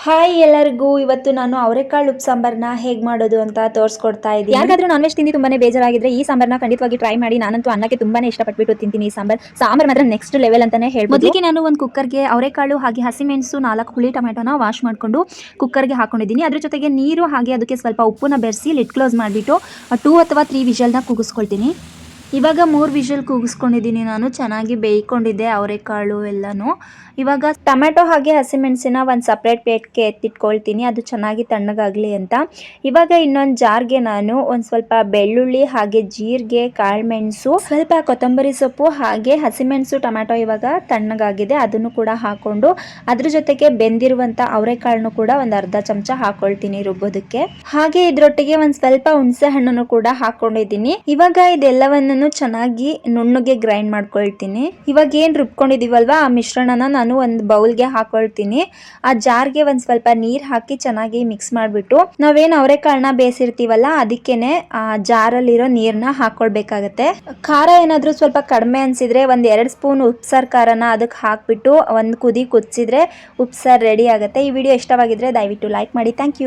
Hi ಎಲ್ಲರಿಗೂ ಇವತ್ತು ನಾನು ಅವರೆಕಾಳು ಉಪ್ಪು ಸಾಂಬಾರನ್ನ ಹೇಗೆ ಮಾಡೋದು ಅಂತ ತೋರಿಸ್ಕೊಡ್ತಾ ಇದ್ದೀನಿ. ಯಾರಿಗಾದ್ರೂ ನಾನ್ ವೆಜ್ ತಿಂದು ತುಂಬಾನೇ ಬೇಜಾರಾಗಿದ್ರೆ ಈ ಸಾಂಬಾರನ್ನ ಖಂಡಿತವಾಗಿ ಟ್ರೈ ಮಾಡಿ. ನಾನಂತೂ ಅನ್ನಕ್ಕೆ ತುಂಬಾನೇ ಇಷ್ಟಪಟ್ಬಿಟ್ಟು ತಿಂತೀನಿ. ಈ ಸಾಂಬಾರ್ ಮಾತ್ರ ನೆಕ್ಸ್ಟ್ ಲೆವೆಲ್ ಅಂತಾನೆ ಹೇಳ್ಬೋದು. ಮೊದಲಿಗೆ ನಾನು ಒಂದು ಕುಕ್ಕರ್ಗೆ ಅವರೆಕಾಳು ಹಾಗೆ ಹಸಿಮೆಣಸು 4 ಹುಳಿ ಟೊಮೆಟೊನ ವಾಶ್ ಮಾಡ್ಕೊಂಡು ಕುಕ್ಕರ್ಗೆ ಹಾಕೊಂಡಿದ್ದೀನಿ. ಅದ್ರ ಜೊತೆಗೆ ನೀರು ಹಾಗೆ ಅದಕ್ಕೆ ಸ್ವಲ್ಪ ಉಪ್ಪನ್ನ ಬೆರೆಸಿ ಲಿಡ್ ಕ್ಲೋಸ್ ಮಾಡಿಬಿಟ್ಟು 2 ಅಥವಾ 3 ವಿಷಲ್ನ ಕೂಗಿಸ್ಕೊಳ್ತೀನಿ. ಇವಾಗ 3 ವಿಷಲ್ ಕೂಗಿಸ್ಕೊಂಡಿದ್ದೀನಿ. ನಾನು ಚೆನ್ನಾಗಿ ಬೇಯ್ಕೊಂಡಿದ್ದೆ ಅವರೆಕಾಳು ಎಲ್ಲನೂ. ಇವಾಗ ಟೊಮೆಟೊ ಹಾಗೆ ಹಸಿಮೆಣಸಿನ ಒಂದು ಸಪ್ರೇಟ್ ಪ್ಲೇಟ್ಗೆ ಎತ್ತಿಟ್ಕೊಳ್ತೀನಿ, ಅದು ಚೆನ್ನಾಗಿ ತಣ್ಣಗಾಗಲಿ ಅಂತ. ಇವಾಗ ಇನ್ನೊಂದು ಜಾರ್ಗೆ ನಾನು ಒಂದು ಸ್ವಲ್ಪ ಬೆಳ್ಳುಳ್ಳಿ ಹಾಗೆ ಜೀರಿಗೆ, ಕಾಳುಮೆಣಸು, ಸ್ವಲ್ಪ ಕೊತ್ತಂಬರಿ ಸೊಪ್ಪು ಹಾಗೆ ಹಸಿಮೆಣಸು, ಟೊಮೆಟೊ ಇವಾಗ ತಣ್ಣಗಾಗಿದೆ ಅದನ್ನು ಕೂಡ ಹಾಕೊಂಡು ಅದ್ರ ಜೊತೆಗೆ ಬೆಂದಿರುವಂಥ ಅವರೆಕಾಳನ್ನು ಕೂಡ ಒಂದು ಅರ್ಧ ಚಮಚ ಹಾಕೊಳ್ತೀನಿ ರುಬ್ಬೋದಕ್ಕೆ. ಹಾಗೆ ಇದ್ರೊಟ್ಟಿಗೆ ಒಂದು ಸ್ವಲ್ಪ ಹುಣಸೆ ಹಣ್ಣನ್ನು ಕೂಡ ಹಾಕೊಂಡಿದ್ದೀನಿ. ಇವಾಗ ಇದೆಲ್ಲವನ್ನು ಚೆನ್ನಾಗಿ ನುಣ್ಣಗೆ ಗ್ರೈಂಡ್ ಮಾಡ್ಕೊಳ್ತೀನಿ. ಇವಾಗ ಏನು ರುಬ್ಕೊಂಡಿದೀವಲ್ವಾ ಆ ಮಿಶ್ರಣನ ನಾನು ಒಂದು ಬೌಲ್ಗೆ ಹಾಕೊಳ್ತೀನಿ. ಆ ಜಾರ್ಗೆ ಒಂದು ಸ್ವಲ್ಪ ನೀರು ಹಾಕಿ ಚೆನ್ನಾಗಿ ಮಿಕ್ಸ್ ಮಾಡಿಬಿಟ್ಟು ನಾವೇನು ಅವರೆಕಾಳನ್ನ ಬೇಯಿಸಿರ್ತೀವಲ್ಲ ಅದಕ್ಕೇನೆ ಆ ಜಾರಲ್ಲಿರೋ ನೀರನ್ನ ಹಾಕೊಳ್ಬೇಕಾಗತ್ತೆ. ಖಾರ ಏನಾದರೂ ಸ್ವಲ್ಪ ಕಡಿಮೆ ಅನಿಸಿದ್ರೆ ಒಂದು 2 ಸ್ಪೂನ್ ಉಪ್ಸಾರು ಖಾರನ ಅದಕ್ಕೆ ಹಾಕ್ಬಿಟ್ಟು ಒಂದು ಕುದಿ ಕುದಿಸಿದ್ರೆ ಉಪ್ಸಾರು ರೆಡಿ ಆಗುತ್ತೆ. ಈ ವಿಡಿಯೋ ಇಷ್ಟವಾಗಿದ್ರೆ ದಯವಿಟ್ಟು ಲೈಕ್ ಮಾಡಿ. Thank you.